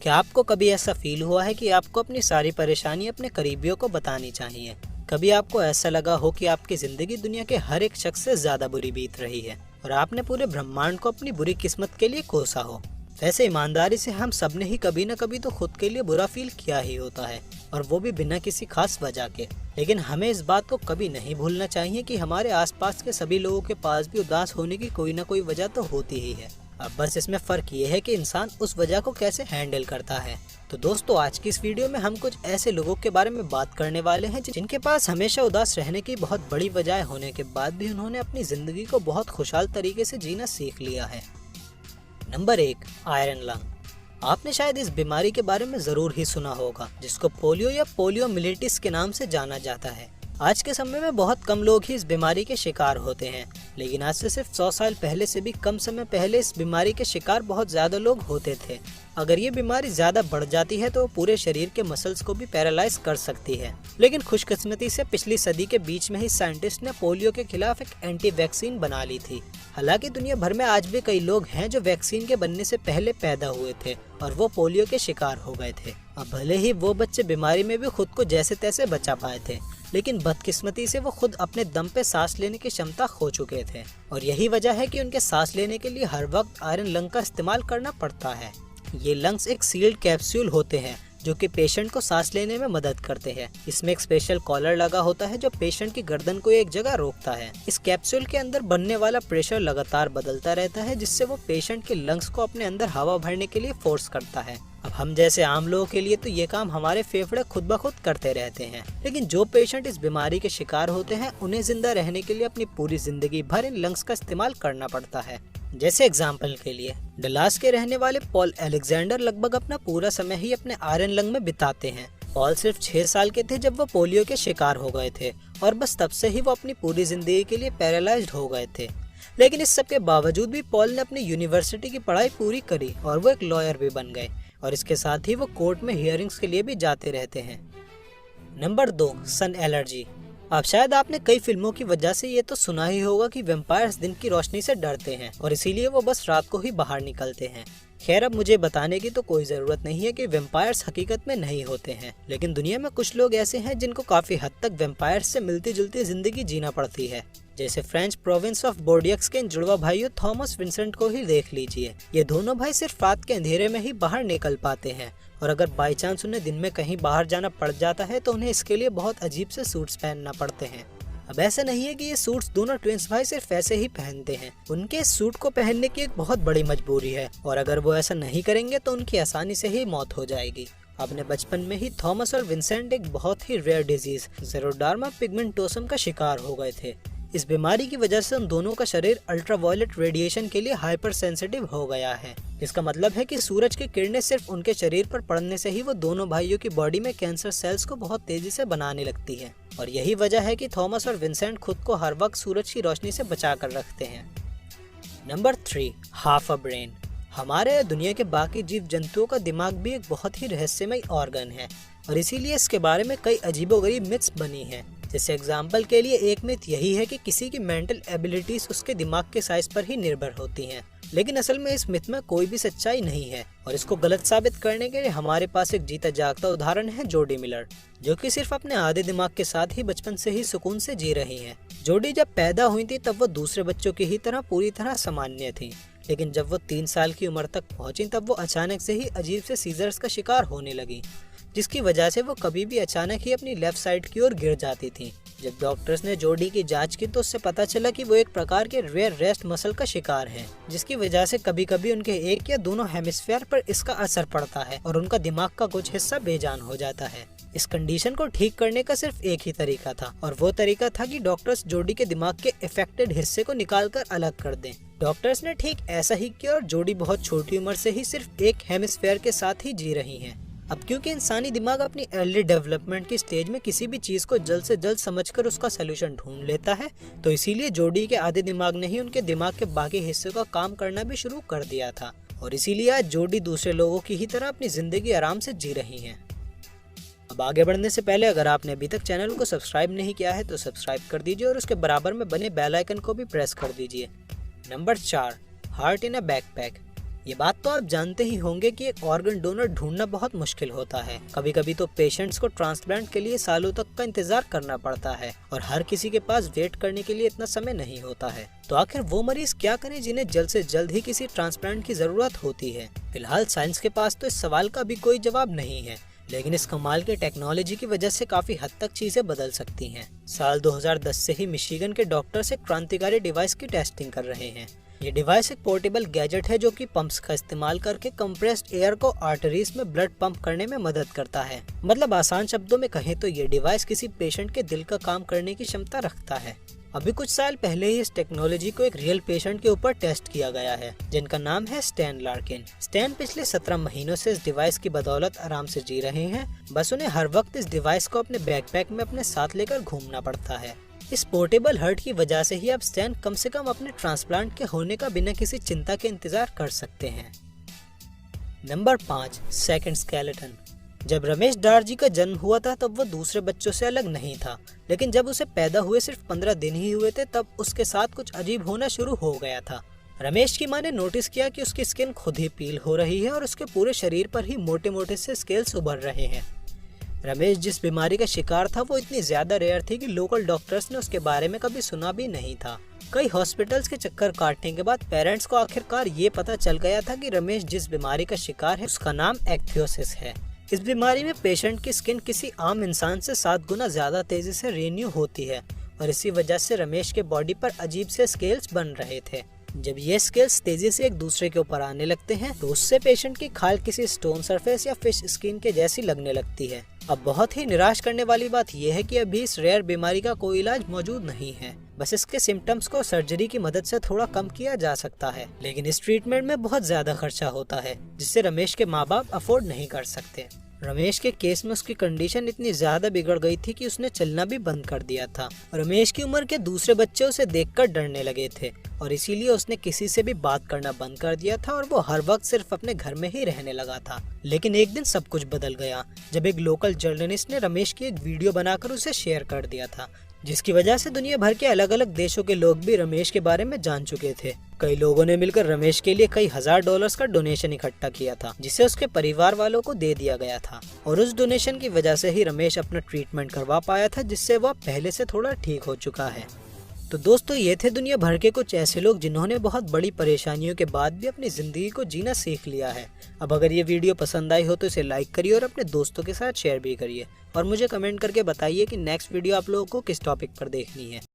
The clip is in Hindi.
क्या आपको कभी ऐसा फील हुआ है कि आपको अपनी सारी परेशानी अपने करीबियों को बतानी चाहिए? कभी आपको ऐसा लगा हो कि आपकी जिंदगी दुनिया के हर एक शख्स से ज्यादा बुरी बीत रही है और आपने पूरे ब्रह्मांड को अपनी बुरी किस्मत के लिए कोसा हो? वैसे ईमानदारी से हम सब ने ही कभी न कभी तो खुद के लिए बुरा फील किया ही होता है, और वो भी बिना किसी खास वजह के। लेकिन हमें इस बात को कभी नहीं भूलना चाहिए कि हमारे आसपास के सभी लोगों के पास भी उदास होने की कोई ना कोई वजह तो होती ही है। अब बस इसमें फर्क ये है कि इंसान उस वजह को कैसे हैंडल करता है। तो दोस्तों, आज की इस वीडियो में हम कुछ ऐसे लोगों के बारे में बात करने वाले हैं जिनके पास हमेशा उदास रहने की बहुत बड़ी वजह होने के बाद भी उन्होंने अपनी जिंदगी को बहुत खुशहाल तरीके से जीना सीख लिया है। Number 1, iron lung. आपने शायद इस बीमारी के बारे में जरूर ही सुना होगा, जिसको पोलियो या पोलियोमिलिटिस के नाम से जाना जाता है। आज के समय में बहुत कम लोग ही इस बीमारी के शिकार होते हैं, लेकिन आज से सिर्फ 100 साल पहले से भी कम समय पहले इस बीमारी के शिकार बहुत ज्यादा लोग होते थे। अगर ये बीमारी ज्यादा बढ़ जाती है तो वो पूरे शरीर के मसल्स को भी पैरालाइज कर सकती है। लेकिन खुशकिस्मती से पिछली सदी के बीच में ही साइंटिस्ट ने पोलियो के खिलाफ एक एंटी वैक्सीन बना ली थी। हालांकि दुनिया भर में आज भी कई लोग हैं जो वैक्सीन के बनने से पहले पैदा हुए थे और वो पोलियो के शिकार हो गए थे। अब भले ही वो बच्चे बीमारी में भी खुद को जैसे तैसे बचा पाए थे, लेकिन बदकिस्मती से वो खुद अपने दम पे सांस लेने की क्षमता खो चुके थे, और यही वजह है कि उनके सांस लेने के लिए हर वक्त आयरन लंग का इस्तेमाल करना पड़ता है। ये लंग्स एक सील्ड कैप्सूल होते हैं जो कि पेशेंट को सांस लेने में मदद करते हैं। इसमें एक स्पेशल कॉलर लगा होता है जो पेशेंट की गर्दन को एक जगह रोकता है। इस कैप्सूल के अंदर बनने वाला प्रेशर लगातार बदलता रहता है, जिससे वो पेशेंट के लंग्स को अपने अंदर हवा भरने के लिए फोर्स करता है। अब हम जैसे आम लोगों के लिए तो ये काम हमारे फेफड़े खुद ब खुद करते रहते हैं, लेकिन जो पेशेंट इस बीमारी के शिकार होते हैं उन्हें जिंदा रहने के लिए अपनी पूरी जिंदगी भर इन लंग्स का इस्तेमाल करना पड़ता है। जैसे एग्जाम्पल के लिए डलास के रहने वाले पॉल अलेक्जेंडर लगभग अपना पूरा समय ही अपने आयरन लंग में बिताते हैं। पॉल सिर्फ 6 साल के थे जब वो पोलियो के शिकार हो गए थे, और बस तब से ही वो अपनी पूरी जिंदगी के लिए पैरालाइज्ड हो गए थे। लेकिन इस सब के बावजूद भी पॉल ने अपनी यूनिवर्सिटी की पढ़ाई पूरी करी और वो एक लॉयर भी बन गए, और इसके साथ ही वो कोर्ट में हियरिंग्स के लिए भी जाते रहते हैं। नंबर 2, सन एलर्जी। अब शायद आपने कई फिल्मों की वजह से ये तो सुना ही होगा कि वैम्पायर्स दिन की रोशनी से डरते हैं और इसीलिए वो बस रात को ही बाहर निकलते हैं। खैर, अब मुझे बताने की तो कोई ज़रूरत नहीं है कि वैम्पायर्स हकीकत में नहीं होते हैं, लेकिन दुनिया में कुछ लोग ऐसे हैं जिनको काफ़ी हद तक वैम्पायर्स से मिलती जुलती ज़िंदगी जीना पड़ती है। जैसे फ्रेंच प्रोविंस ऑफ बोर्डियक्स के इन जुड़वा भाइयों थॉमस विंसेंट को ही देख लीजिए। ये दोनों भाई सिर्फ रात के अंधेरे में ही बाहर निकल पाते हैं, और अगर बाई चांस उन्हें दिन में कहीं बाहर जाना पड़ जाता है तो उन्हें इसके लिए बहुत अजीब से सूट्स पहनना पड़ते हैं। अब ऐसा नहीं है कि ये सूट्स दोनों ट्विंस भाई सिर्फ ऐसे ही पहनते हैं, उनके इस सूट को पहनने की एक बहुत बड़ी मजबूरी है, और अगर वो ऐसा नहीं करेंगे तो उनकी आसानी से ही मौत हो जाएगी। अपने बचपन में ही थॉमस और विंसेंट एक बहुत ही रेयर डिजीज ज़ेरोडर्मा पिगमेंटोसम का शिकार हो गए थे। इस बीमारी की वजह से उन दोनों का शरीर अल्ट्रावायलेट रेडिएशन के लिए हाइपर सेंसिटिव हो गया है। इसका मतलब है कि सूरज की किरणें सिर्फ उनके शरीर पर पड़ने से ही वो दोनों भाइयों की बॉडी में कैंसर सेल्स को बहुत तेजी से बनाने लगती है, और यही वजह है कि थॉमस और विंसेंट खुद को हर वक्त सूरज की रोशनी से बचा कर रखते हैं। Number 3, half a brain. हमारे दुनिया के बाकी जीव जंतुओं का दिमाग भी एक बहुत ही रहस्यमय ऑर्गन है, और इसीलिए इसके बारे में कई अजीबोगरीब मिथ्स बनी हैं। जैसे एग्जाम्पल के लिए एक मिथ यही है कि किसी की मेंटल एबिलिटीज उसके दिमाग के साइज पर ही निर्भर होती हैं, लेकिन असल में इस मिथ में कोई भी सच्चाई नहीं है, और इसको गलत साबित करने के लिए हमारे पास एक जीता जागता उदाहरण है जोडी मिलर, जो कि सिर्फ अपने आधे दिमाग के साथ ही बचपन से ही सुकून से जी रही हैं। जोडी जब पैदा हुई थी तब वो दूसरे बच्चों की ही तरह पूरी तरह सामान्य थी, लेकिन जब वो 3 साल की उम्र तक पहुंची तब वो अचानक से ही अजीब से सीजर्स का शिकार होने लगी, जिसकी वजह से वो कभी भी अचानक ही अपनी लेफ्ट साइड की ओर गिर जाती थी। जब डॉक्टर्स ने जोडी की जांच की तो उससे पता चला कि वो एक प्रकार के रेयर रेस्ट मसल का शिकार है, जिसकी वजह से कभी कभी उनके एक या दोनों हेमिस्फीयर पर इसका असर पड़ता है और उनका दिमाग का कुछ हिस्सा बेजान हो जाता है। इस कंडीशन को ठीक करने का सिर्फ एक ही तरीका था, और वो तरीका था कि डॉक्टर्स जोडी के दिमाग के इफेक्टेड हिस्से को निकालकर अलग कर दें। डॉक्टर्स ने ठीक ऐसा ही किया और जोडी बहुत छोटी उम्र से ही सिर्फ एक हेमिस्फीयर के साथ ही जी रही हैं। अब क्योंकि इंसानी दिमाग अपनी अर्ली डेवलपमेंट की स्टेज में किसी भी चीज को जल्द से जल्द समझकर उसका सलूशन ढूंढ लेता है, तो इसीलिए जोडी के आधे दिमाग ने ही उनके दिमाग के बाकी हिस्सों का काम करना भी शुरू कर दिया था, और इसीलिए आज जोडी दूसरे लोगों की ही तरह अपनी जिंदगी आराम से जी रही हैं। अब आगे बढ़ने से पहले अगर आपने अभी तक चैनल को सब्सक्राइब नहीं किया है तो सब्सक्राइब कर दीजिए और उसके बराबर में बने बेल आइकन को भी प्रेस कर दीजिए। Number 4, heart in a backpack. ये बात तो आप जानते ही होंगे कि एक ऑर्गन डोनर ढूंढना बहुत मुश्किल होता है। कभी कभी तो पेशेंट्स को ट्रांसप्लांट के लिए सालों तक का इंतजार करना पड़ता है और हर किसी के पास वेट करने के लिए इतना समय नहीं होता है। तो आखिर वो मरीज क्या करें जिन्हें जल्द से जल्द ही किसी ट्रांसप्लांट की जरूरत होती है? फिलहाल साइंस के पास तो इस सवाल का भी कोई जवाब नहीं है, लेकिन इस कमाल की टेक्नोलॉजी की वजह से काफी हद तक चीजें बदल सकती हैं। साल 2010 से ही मिशिगन के डॉक्टर्स एक क्रांतिकारी डिवाइस की टेस्टिंग कर रहे हैं। ये डिवाइस एक पोर्टेबल गैजेट है जो कि पंप्स का इस्तेमाल करके कंप्रेस्ड एयर को आर्टरीज में ब्लड पंप करने में मदद करता है। मतलब आसान शब्दों में कहें तो ये डिवाइस किसी पेशेंट के दिल का काम करने की क्षमता रखता है। अभी कुछ साल पहले ही इस टेक्नोलॉजी को एक रियल पेशेंट के ऊपर टेस्ट किया गया है, जिनका नाम है स्टैन लार्किन। स्टैन पिछले 17 महीनों से इस डिवाइस की बदौलत आराम से जी रहे हैं। बस उन्हें हर वक्त इस डिवाइस को अपने बैकपैक में अपने साथ लेकर घूमना पड़ता है। इस पोर्टेबल हर्ट की वजह से ही अब स्टैन कम से कम अपने ट्रांसप्लांट के होने का बिना किसी चिंता के इंतजार कर सकते हैं। Number 5, second skeleton. जब रमेश डार जी का जन्म हुआ था तब वो दूसरे बच्चों से अलग नहीं था, लेकिन जब उसे पैदा हुए सिर्फ 15 दिन ही हुए थे तब उसके साथ कुछ अजीब होना शुरू हो गया था। रमेश की मां ने नोटिस किया कि उसकी स्किन खुद ही पील हो रही है और उसके पूरे शरीर पर ही मोटे मोटे से स्केल्स उभर रहे हैं। रमेश जिस बीमारी का शिकार था वो इतनी ज्यादा रेयर थी कि लोकल डॉक्टर्स ने उसके बारे में कभी सुना भी नहीं था। कई हॉस्पिटल्स के चक्कर काटने के बाद पेरेंट्स को आखिरकार ये पता चल गया था कि रमेश जिस बीमारी का शिकार है उसका नाम एक्थियोसिस है। इस बीमारी में पेशेंट की स्किन किसी आम इंसान से 7 गुना ज्यादा तेजी से रिन्यू होती है और इसी वजह से रमेश के बॉडी पर अजीब से स्केल्स बन रहे थे। जब ये स्केल्स तेजी से एक दूसरे के ऊपर आने लगते हैं तो उससे पेशेंट की खाल किसी स्टोन सरफेस या फिश स्किन के जैसी लगने लगती है। अब बहुत ही निराश करने वाली बात यह है कि अभी इस रेयर बीमारी का कोई इलाज मौजूद नहीं है। बस इसके सिम्टम्स को सर्जरी की मदद से थोड़ा कम किया जा सकता है, लेकिन इस ट्रीटमेंट में बहुत ज्यादा खर्चा होता है जिससे रमेश के माँ बाप अफोर्ड नहीं कर सकते। रमेश के केस में उसकी कंडीशन इतनी ज्यादा बिगड़ गई थी कि उसने चलना भी बंद कर दिया था। रमेश की उम्र के दूसरे बच्चे उसे देखकर डरने लगे थे और इसीलिए उसने किसी से भी बात करना बंद कर दिया था और वो हर वक्त सिर्फ अपने घर में ही रहने लगा था। लेकिन एक दिन सब कुछ बदल गया जब एक लोकल जर्नलिस्ट ने रमेश की एक वीडियो बनाकर उसे शेयर कर दिया था, जिसकी वजह से दुनिया भर के अलग अलग देशों के लोग भी रमेश के बारे में जान चुके थे। कई लोगों ने मिलकर रमेश के लिए कई $1000 का डोनेशन इकट्ठा किया था, जिसे उसके परिवार वालों को दे दिया गया था और उस डोनेशन की वजह से ही रमेश अपना ट्रीटमेंट करवा पाया था, जिससे वह पहले से थोड़ा ठीक हो चुका है। तो दोस्तों, ये थे दुनिया भर के कुछ ऐसे लोग जिन्होंने बहुत बड़ी परेशानियों के बाद भी अपनी जिंदगी को जीना सीख लिया है। अब अगर ये वीडियो पसंद आई हो तो इसे लाइक करिए और अपने दोस्तों के साथ शेयर भी करिए और मुझे कमेंट करके बताइए कि नेक्स्ट वीडियो आप लोगों को किस टॉपिक पर देखनी है।